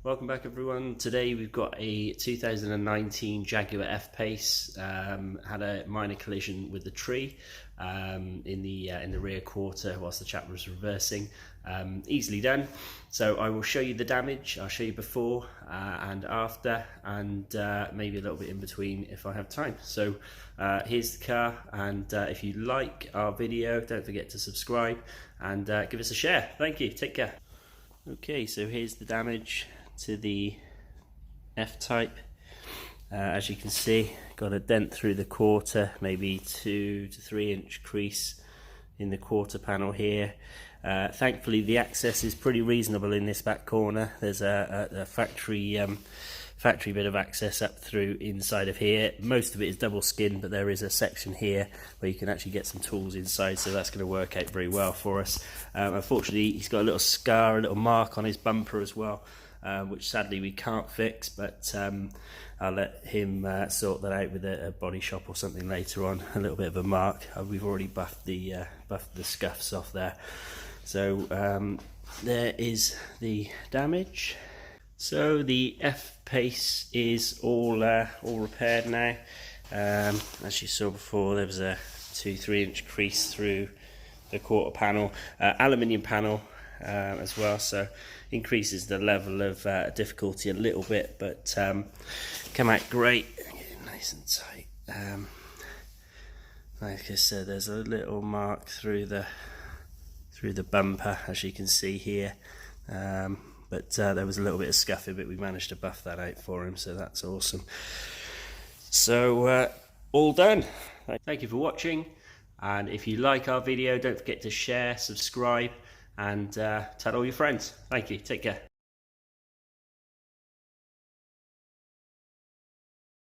Welcome back everyone. Today we've got a 2019 Jaguar F-Pace. Had a minor collision with the tree in the rear quarter whilst the chap was reversing. Easily done. So I will show you the damage. I'll show you before and after, and maybe a little bit in between if I have time. So here's the car, and if you like our video, don't forget to subscribe and give us a share. Thank you. Take care. Okay, so here's the damage to the F-Type. As you can see, got a dent through the quarter, maybe 2 to 3 inch crease in the quarter panel here. Thankfully the access is pretty reasonable in this back corner. There's a factory bit of access up through inside of here. Most of it is double skin, but there is a section here where you can actually get some tools inside, so that's going to work out very well for us. Unfortunately he's got a little scar, a little mark on his bumper as well, which sadly we can't fix, but I'll let him sort that out with a body shop or something later on. A little bit of a mark. We've already buffed the scuffs off there. So there is the damage. So the F-Pace is all repaired now. As you saw before, there was a 2-3 inch crease through the quarter panel, aluminium panel as well, so increases the level of difficulty a little bit, but come out great. Get it nice and tight. Like I said, there's a little mark through the bumper, as you can see here, but there was a little bit of scuffing, but we managed to buff that out for him, so that's awesome. So all done. Thank you for watching, and if you like our video, don't forget to share, subscribe, and tell all your friends. Thank you. Take care.